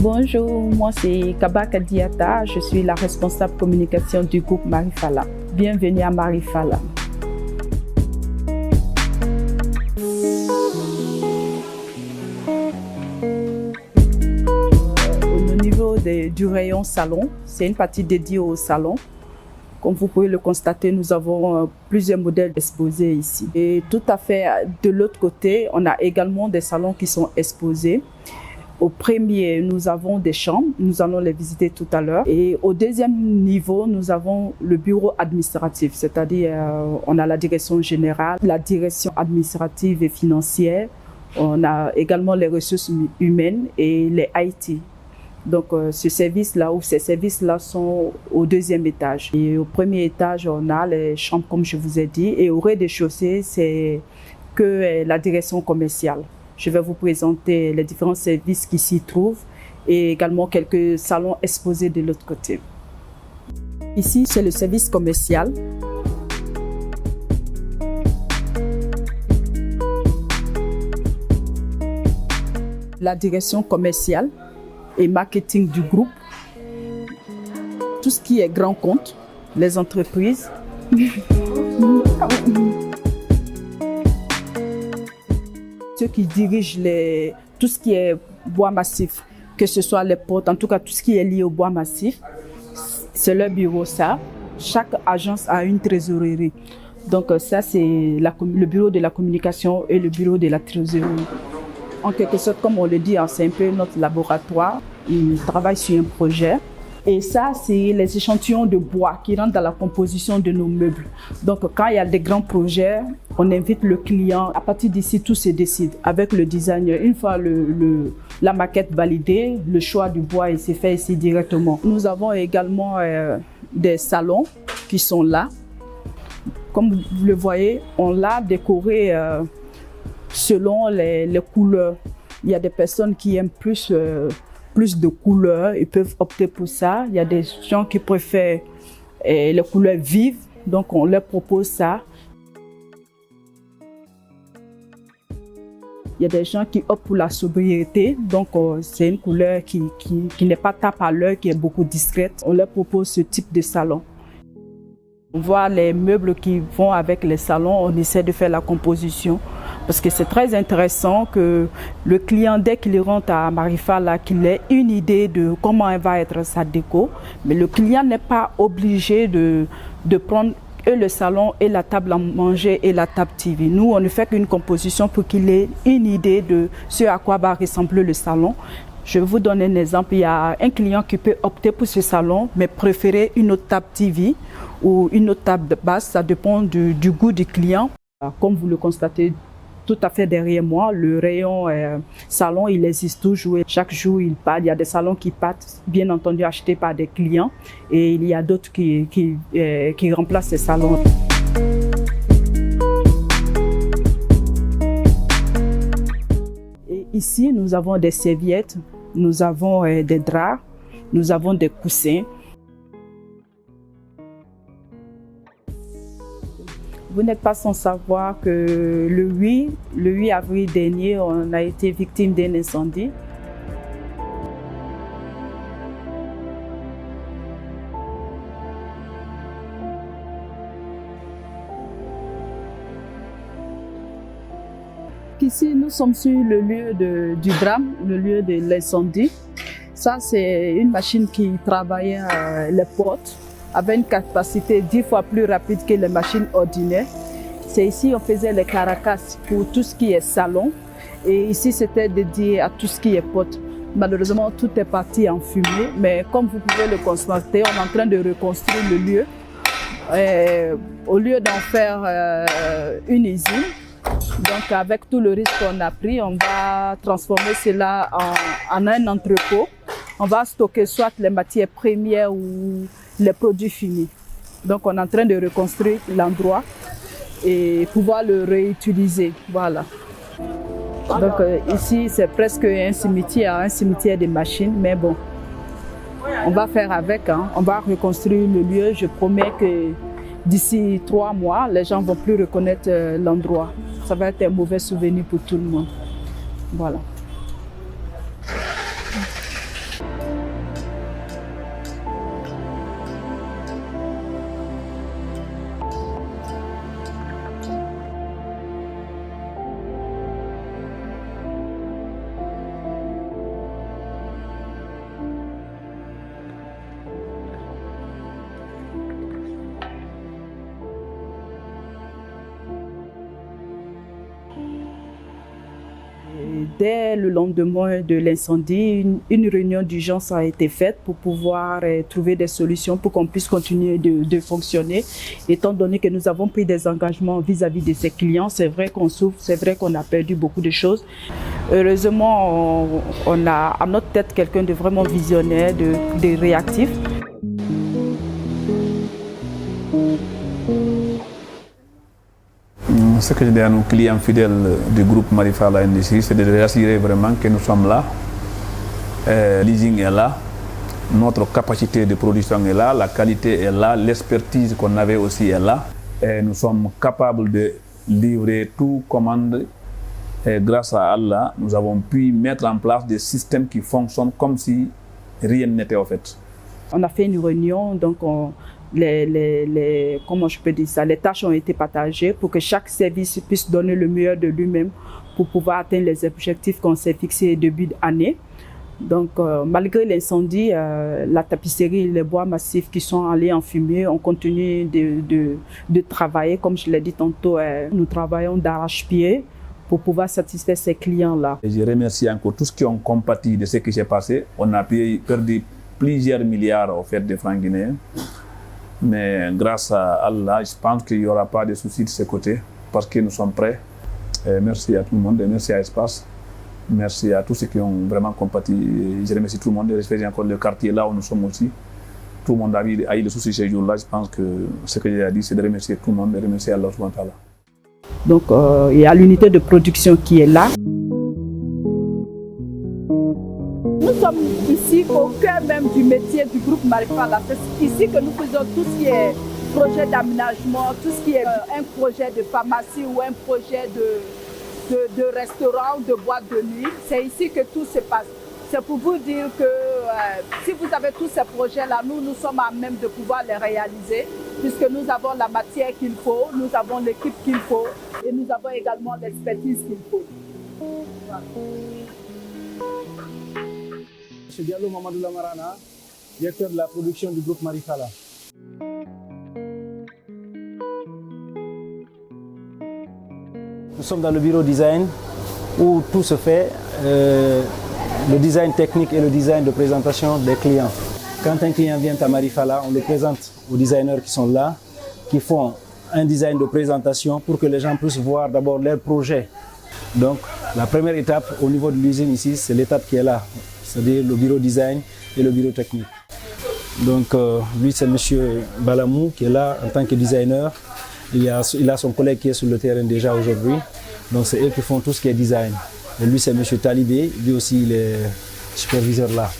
Bonjour, moi c'est Kabaka Diata, je suis la responsable communication du groupe Marifala. Bienvenue à Marifala. Au niveau du rayon salon, c'est une partie dédiée au salon. Comme vous pouvez le constater, nous avons plusieurs modèles exposés ici. Et tout à fait de l'autre côté, on a également des salons qui sont exposés. Au premier, nous avons des chambres, nous allons les visiter tout à l'heure. Et au deuxième niveau, nous avons le bureau administratif, c'est-à-dire on a la direction générale, la direction administrative et financière. On a également les ressources humaines et les IT. Donc ce service-là ou ces services-là sont au deuxième étage. Et au premier étage, on a les chambres comme je vous ai dit. Et au rez-de-chaussée, c'est que la direction commerciale. Je vais vous présenter les différents services qui s'y trouvent et également quelques salons exposés de l'autre côté. Ici, c'est le service commercial. La direction commerciale et marketing du groupe. Tout ce qui est grand compte, les entreprises. Ceux qui dirigent tout ce qui est bois massif, que ce soit les portes, en tout cas tout ce qui est lié au bois massif, c'est leur bureau ça. Chaque agence a une trésorerie. Donc ça c'est le bureau de la communication et le bureau de la trésorerie. En quelque sorte, comme on le dit, c'est un peu notre laboratoire. Ils travaillent sur un projet. Et ça, c'est les échantillons de bois qui rentrent dans la composition de nos meubles. Donc, quand il y a des grands projets, on invite le client. À partir d'ici, tout se décide avec le designer. Une fois la maquette validée, le choix du bois il s'est fait ici directement. Nous avons également des salons qui sont là. Comme vous le voyez, on l'a décoré selon les couleurs. Il y a des personnes qui aiment plus de couleurs, ils peuvent opter pour ça. Il y a des gens qui préfèrent les couleurs vives, donc on leur propose ça. Il y a des gens qui optent pour la sobriété, donc c'est une couleur qui n'est pas tape à l'œil, qui est beaucoup discrète. On leur propose ce type de salon. On voit les meubles qui vont avec les salons, on essaie de faire la composition. Parce que c'est très intéressant que le client, dès qu'il rentre à Marifala, qu'il ait une idée de comment va être sa déco. Mais le client n'est pas obligé de prendre et le salon et la table à manger et la table TV. Nous, on ne fait qu'une composition pour qu'il ait une idée de ce à quoi va ressembler le salon. Je vais vous donner un exemple. Il y a un client qui peut opter pour ce salon, mais préférer une autre table TV ou une autre table de base. Ça dépend du goût du client. Comme vous le constatez, tout à fait derrière moi, le rayon salon, il existe toujours. Chaque jour, il part. Il y a des salons qui partent, bien entendu, achetés par des clients. Et il y a d'autres qui remplacent ces salons. Et ici, nous avons des serviettes, nous avons des draps, nous avons des coussins. Vous n'êtes pas sans savoir que le 8 avril dernier, on a été victime d'un incendie. Ici, nous sommes sur le lieu du drame, le lieu de l'incendie. Ça, c'est une machine qui travaillait les portes, avec une capacité 10 fois plus rapide que les machines ordinaires. C'est ici on faisait les caracas pour tout ce qui est salon. Et ici, c'était dédié à tout ce qui est porte. Malheureusement, tout est parti en fumée. Mais comme vous pouvez le constater, on est en train de reconstruire le lieu. Au lieu d'en faire une usine, donc avec tout le risque qu'on a pris, on va transformer cela en un entrepôt. On va stocker soit les matières premières ou les produits finis. Donc on est en train de reconstruire l'endroit. et pouvoir le réutiliser. Voilà. Donc ici, c'est presque un cimetière des machines, mais bon, on va faire avec, hein. On va reconstruire le lieu. Je promets que d'ici 3 mois, les gens ne vont plus reconnaître l'endroit. Ça va être un mauvais souvenir pour tout le monde. Voilà. Dès le lendemain de l'incendie, une réunion d'urgence a été faite pour pouvoir trouver des solutions pour qu'on puisse continuer de fonctionner. Étant donné que nous avons pris des engagements vis-à-vis de ces clients, c'est vrai qu'on souffre, c'est vrai qu'on a perdu beaucoup de choses. Heureusement, on a à notre tête quelqu'un de vraiment visionnaire, de réactif. Ce que je dis à nos clients fidèles du groupe Marifala Industries, c'est de les assurer vraiment que nous sommes là. Leasing est là, notre capacité de production est là, la qualité est là, l'expertise qu'on avait aussi est là. Et nous sommes capables de livrer toute commande. Et grâce à Allah, nous avons pu mettre en place des systèmes qui fonctionnent comme si rien n'était en fait. On a fait une réunion, donc comment je peux dire ça, les tâches ont été partagées pour que chaque service puisse donner le meilleur de lui-même pour pouvoir atteindre les objectifs qu'on s'est fixés début d'année. Donc, malgré l'incendie, la tapisserie, les bois massifs qui sont allés en fumée, on continue de travailler. Comme je l'ai dit tantôt, nous travaillons d'arrache-pied pour pouvoir satisfaire ces clients-là. Et je remercie encore tous qui ont compati de ce qui s'est passé. On a perdu plusieurs milliards au fait des francs guinéens. Mais grâce à Allah, je pense qu'il n'y aura pas de soucis de ce côté parce que nous sommes prêts. Et merci à tout le monde et merci à Espace. Merci à tous ceux qui ont vraiment compati. Je remercie tout le monde. Je remercie encore le quartier là où nous sommes aussi. Tout le monde a eu le souci ce jour-là. Je pense que ce que j'ai dit, c'est de remercier tout le monde et de remercier Allah subhanahu wa ta'ala. Donc, il y a l'unité de production qui est là. Nous sommes ici au cœur même du métier du groupe Marifala. C'est ici que nous faisons tout ce qui est projet d'aménagement, tout ce qui est un projet de pharmacie ou un projet de restaurant, de boîte de nuit. C'est ici que tout se passe. C'est pour vous dire que si vous avez tous ces projets-là, nous sommes à même de pouvoir les réaliser puisque nous avons la matière qu'il faut, nous avons l'équipe qu'il faut et nous avons également l'expertise qu'il faut. Voilà. Monsieur Diallo Mamadou Lamarana, directeur de la production du groupe Marifala. Nous sommes dans le bureau design où tout se fait, le design technique et le design de présentation des clients. Quand un client vient à Marifala, on le présente aux designers qui sont là, qui font un design de présentation pour que les gens puissent voir d'abord leur projet. Donc la première étape au niveau de l'usine ici, c'est l'étape qui est là, c'est-à-dire le bureau design et le bureau technique. Donc lui c'est M. Balamou qui est là en tant que designer. Il a son collègue qui est sur le terrain déjà aujourd'hui. Donc c'est eux qui font tout ce qui est design. Et lui c'est M. Talibé, lui aussi il est superviseur là.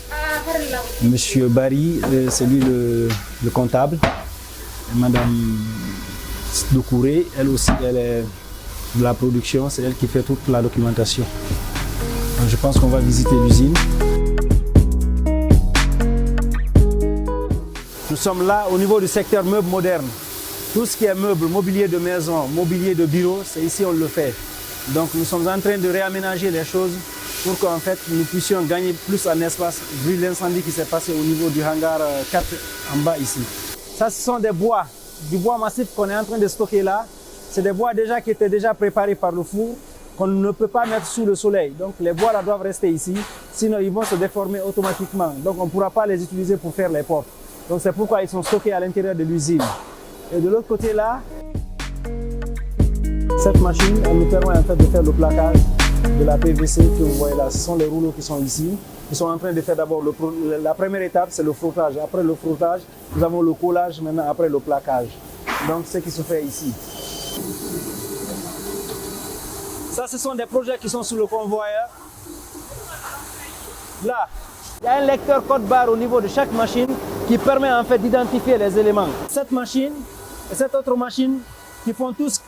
M. Barry, c'est lui le comptable. Et Mme Doucouré, elle aussi elle est de la production, c'est elle qui fait toute la documentation. Donc je pense qu'on va visiter l'usine. Nous sommes là au niveau du secteur meubles modernes. Tout ce qui est meubles, mobilier de maison, mobilier de bureau, c'est ici on le fait. Donc nous sommes en train de réaménager les choses pour qu'en fait nous puissions gagner plus en espace vu l'incendie qui s'est passé au niveau du hangar 4 en bas ici. Ça ce sont des bois, du bois massif qu'on est en train de stocker là. C'est des bois déjà qui étaient déjà préparés par le four qu'on ne peut pas mettre sous le soleil. Donc les bois là doivent rester ici, sinon ils vont se déformer automatiquement. Donc on ne pourra pas les utiliser pour faire les portes. Donc c'est pourquoi ils sont stockés à l'intérieur de l'usine. Et de l'autre côté là, cette machine, elle nous permet en fait de faire le plaquage de la PVC que vous voyez là. Ce sont les rouleaux qui sont ici. Ils sont en train de faire d'abord la première étape, c'est le frottage. Après le frottage, nous avons le collage maintenant après le plaquage. Donc c'est ce qui se fait ici. Ça, ce sont des projets qui sont sous le convoyeur. Là, il y a un lecteur code barre au niveau de chaque machine qui permet en fait d'identifier les éléments. Cette machine et cette autre machine qui font tout ce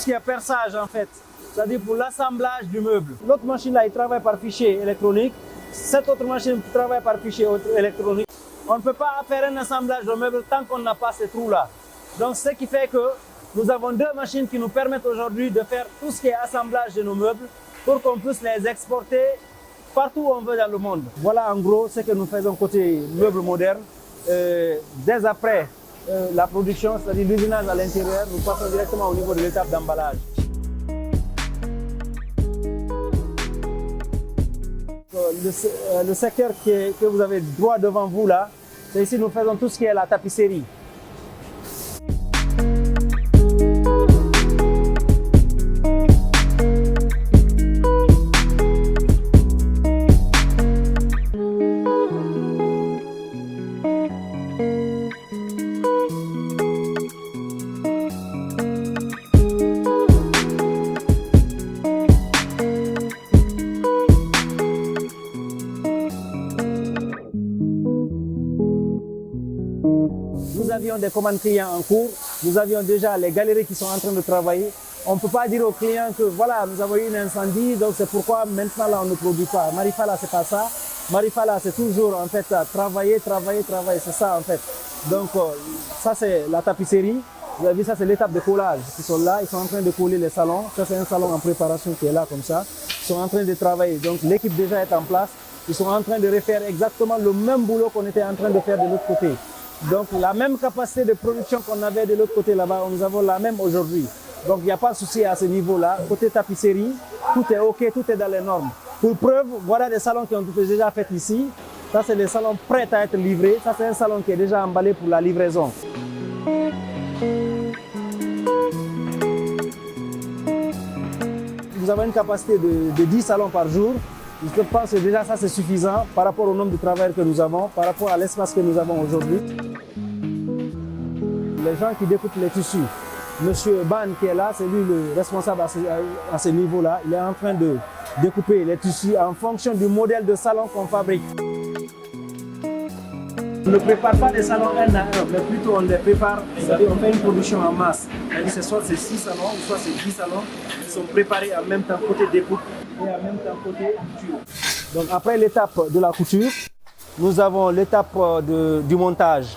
qui est perçage en fait, c'est-à-dire pour l'assemblage du meuble. L'autre machine là, il travaille par fichier électronique. Cette autre machine travaille par fichier électronique. On ne peut pas faire un assemblage de meubles tant qu'on n'a pas ces trous-là. Donc, ce qui fait que nous avons deux machines qui nous permettent aujourd'hui de faire tout ce qui est assemblage de nos meubles pour qu'on puisse les exporter partout où on veut dans le monde. Voilà en gros ce que nous faisons côté meubles modernes. Dès après la production, c'est-à-dire l'usinage à l'intérieur, nous passons directement au niveau de l'étape d'emballage. Le secteur que vous avez droit devant vous là, c'est ici nous faisons tout ce qui est la tapisserie. Nous avions des commandes clients en cours, nous avions déjà les galeries qui sont en train de travailler. On ne peut pas dire aux clients que voilà, nous avons eu un incendie, donc c'est pourquoi maintenant là on ne produit pas. Marifala, c'est pas ça. Marifala, c'est toujours en fait travailler, c'est ça en fait. Donc ça c'est la tapisserie. Vous avez vu, ça c'est l'étape de collage. Ils sont là, ils sont en train de coller les salons. Ça c'est un salon en préparation qui est là comme ça. Ils sont en train de travailler. Donc l'équipe déjà est en place. Ils sont en train de refaire exactement le même boulot qu'on était en train de faire de l'autre côté. Donc la même capacité de production qu'on avait de l'autre côté là-bas, nous avons la même aujourd'hui. Donc il n'y a pas de souci à ce niveau-là. Côté tapisserie, tout est OK, tout est dans les normes. Pour preuve, voilà des salons qui ont été déjà faits ici. Ça c'est des salons prêts à être livrés. Ça c'est un salon qui est déjà emballé pour la livraison. Nous avons une capacité de 10 salons par jour. Je pense que déjà ça c'est suffisant par rapport au nombre de travailleurs que nous avons, par rapport à l'espace que nous avons aujourd'hui. Les gens qui découpent les tissus, Monsieur Ban qui est là, c'est lui le responsable à ce niveau-là. Il est en train de découper les tissus en fonction du modèle de salon qu'on fabrique. On ne prépare pas des salons un à un, mais plutôt on les prépare, c'est-à-dire on fait une production en masse. C'est soit c'est 6 salons, ou soit c'est 10 salons qui sont préparés en même temps côté découpe et en même temps côté couture. Donc après l'étape de la couture, nous avons l'étape du montage.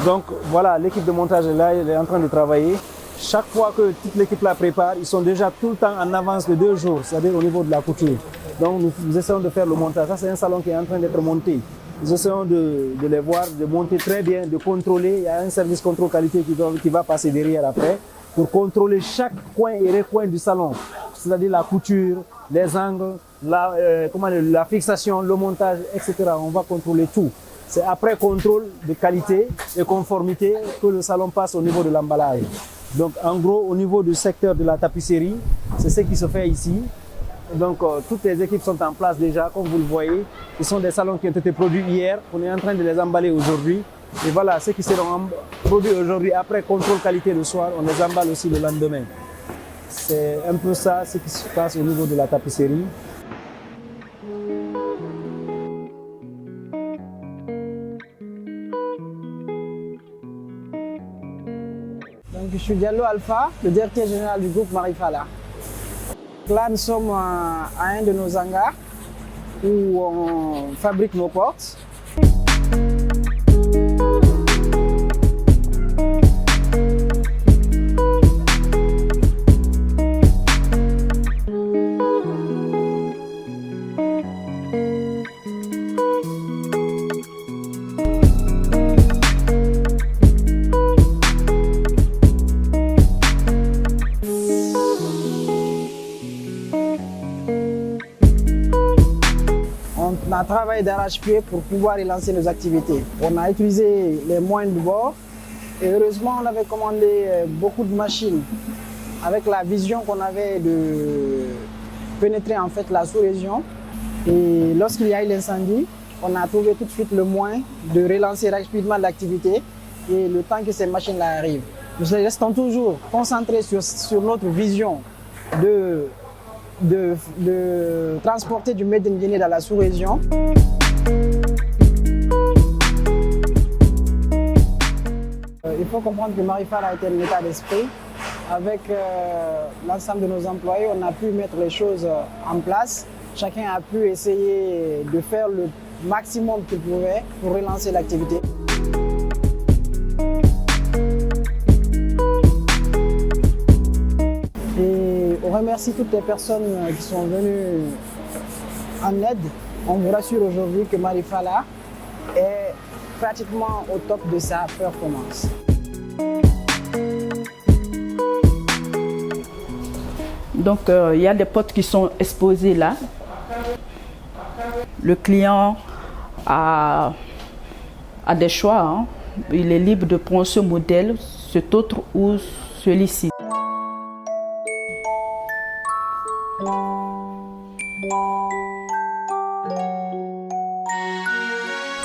Donc voilà, l'équipe de montage est là, elle est en train de travailler. Chaque fois que toute l'équipe la prépare, ils sont déjà tout le temps en avance de 2 jours, c'est-à-dire au niveau de la couture. Donc nous essayons de faire le montage. Ça c'est un salon qui est en train d'être monté. Nous essayons de les voir, de monter très bien, de contrôler. Il y a un service contrôle qualité qui va passer derrière après pour contrôler chaque coin et recoin du salon. C'est-à-dire la couture, les angles, la fixation, le montage, etc. On va contrôler tout. C'est après contrôle de qualité et conformité que le salon passe au niveau de l'emballage. Donc en gros, au niveau du secteur de la tapisserie, c'est ce qui se fait ici. Donc toutes les équipes sont en place déjà, comme vous le voyez. Ce sont des salons qui ont été produits hier, on est en train de les emballer aujourd'hui. Et voilà, ceux qui seront produits aujourd'hui, après contrôle qualité le soir, on les emballe aussi le lendemain. C'est un peu ça ce qui se passe au niveau de la tapisserie. Donc, je suis Diallo Alpha, le directeur général du groupe Marifala. Là, nous sommes à un de nos hangars où on fabrique nos portes. On a travaillé d'arrache-pied pour pouvoir relancer nos activités. On a utilisé les moyens de bord et heureusement on avait commandé beaucoup de machines avec la vision qu'on avait de pénétrer en fait la sous-région. Et lorsqu'il y a eu l'incendie, on a trouvé tout de suite le moyen de relancer rapidement l'activité et le temps que ces machines-là arrivent. Nous restons toujours concentrés sur notre vision de de transporter du Made in Guinée dans la sous-région. Il faut comprendre que Marifala a été un état d'esprit. Avec l'ensemble de nos employés, on a pu mettre les choses en place. Chacun a pu essayer de faire le maximum qu'il pouvait pour relancer l'activité. Et on remercie toutes les personnes qui sont venues en aide. On vous rassure aujourd'hui que Marifala est pratiquement au top de sa performance. Donc, il y a des potes qui sont exposés là. Le client a des choix. Hein. Il est libre de prendre ce modèle, cet autre ou celui-ci.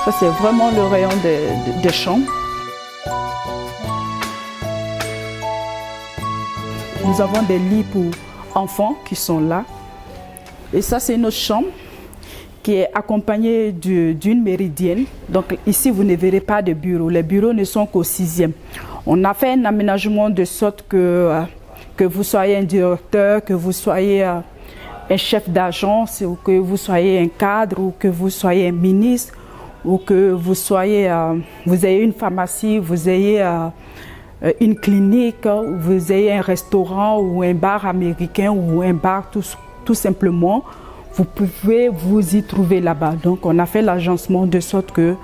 Ça, c'est vraiment le rayon des chambres. Nous avons des lits pour enfants qui sont là. Et ça, c'est notre chambre qui est accompagnée d'une méridienne. Donc ici, vous ne verrez pas de bureaux. Les bureaux ne sont qu'au 6e. On a fait un aménagement de sorte que vous soyez un directeur, que vous soyez un chef d'agence, ou que vous soyez un cadre, ou que vous soyez un ministre, ou que vous ayez une pharmacie, vous ayez une clinique, vous ayez un restaurant ou un bar américain ou un bar tout simplement, vous pouvez vous y trouver là-bas. Donc on a fait l'agencement de sorte que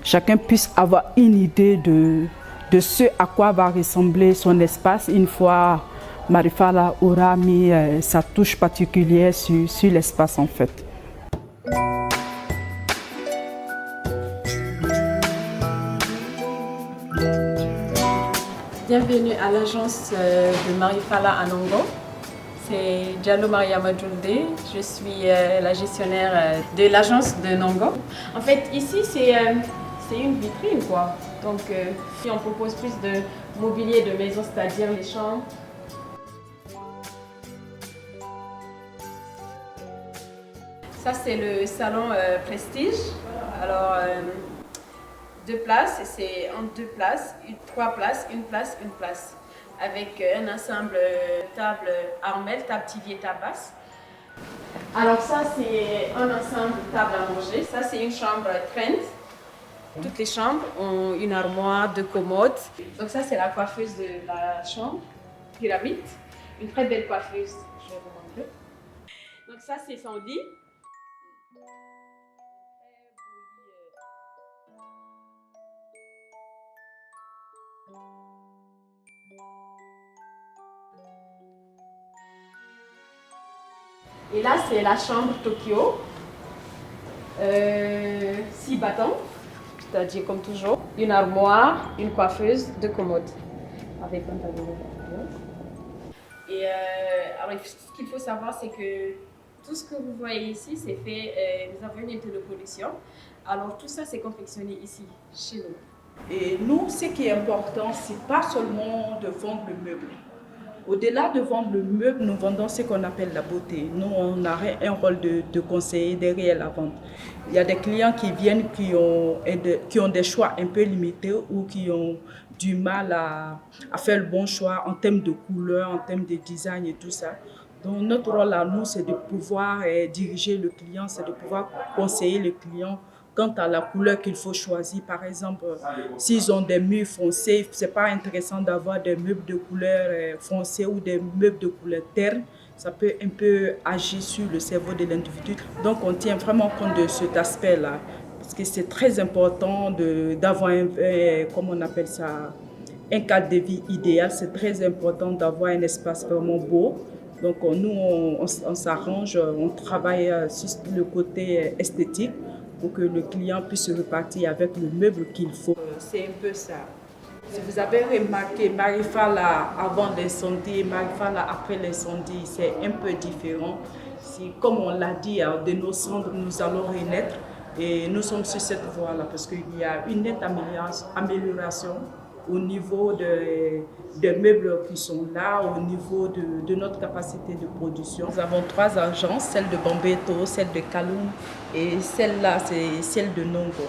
chacun puisse avoir une idée de ce à quoi va ressembler son espace une fois Marifala aura mis sa touche particulière sur l'espace en fait. Bienvenue à l'agence de Marifala à Nongo. C'est Diallo Mariama Djoulde. Je suis la gestionnaire de l'agence de Nongo. En fait, ici, c'est une vitrine, quoi. Donc, si on propose plus de mobilier de maison, c'est-à-dire les chambres. Ça, c'est le salon Prestige. Alors, 2 places, c'est en 2 places, 3 places, une place, avec un ensemble table armelle, table tivier, table basse. Alors ça, c'est un ensemble table à manger. Ça, c'est une chambre trend. Toutes les chambres ont une armoire, 2 commodes. Donc ça, c'est la coiffeuse de la chambre, pyramide. Une très belle coiffeuse, je vais vous montrer. Donc ça, c'est son lit. Et là, c'est la chambre Tokyo. 6 bâtons, c'est-à-dire comme toujours. Une armoire, une coiffeuse, 2 commodes. Avec un tableau. Et alors, ce qu'il faut savoir, c'est que tout ce que vous voyez ici, c'est fait, nous avons une unité de production. Alors, tout ça, c'est confectionné ici, chez nous. Et nous, ce qui est important, c'est pas seulement de vendre le meuble. Au-delà de vendre le meuble, nous vendons ce qu'on appelle la beauté. Nous, on a un rôle de conseiller derrière la vente. Il y a des clients qui viennent qui ont des choix un peu limités ou qui ont du mal à faire le bon choix en termes de couleur, en termes de design et tout ça. Donc notre rôle à nous, c'est de pouvoir diriger le client, c'est de pouvoir conseiller le client quant à la couleur qu'il faut choisir. Par exemple, s'ils ont des murs foncés, ce n'est pas intéressant d'avoir des meubles de couleur foncée ou des meubles de couleur terne. Ça peut un peu agir sur le cerveau de l'individu. Donc, on tient vraiment compte de cet aspect-là. Parce que c'est très important d'avoir comment on appelle ça, un cadre de vie idéal. C'est très important d'avoir un espace vraiment beau. Donc, nous, on s'arrange, on travaille sur le côté esthétique, pour que le client puisse repartir avec le meuble qu'il faut. C'est un peu ça. Si vous avez remarqué, Marifala avant l'incendie et Marifala après l'incendie, c'est un peu différent. Comme on l'a dit, de nos cendres, nous allons renaître et nous sommes sur cette voie-là parce qu'il y a une nette amélioration au niveau des meubles qui sont là, au niveau de notre capacité de production. Nous avons 3 agences, celle de Bambeto, celle de Kaloum et celle-là, c'est celle de Nongo.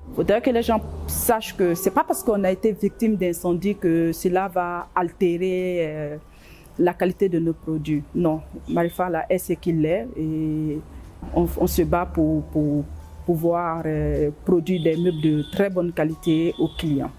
Il faudrait que les gens sachent que ce n'est pas parce qu'on a été victime d'incendie que cela va altérer la qualité de nos produits. Non, Marifala est ce qu'il est et on se bat pour pouvoir produire des meubles de très bonne qualité aux clients.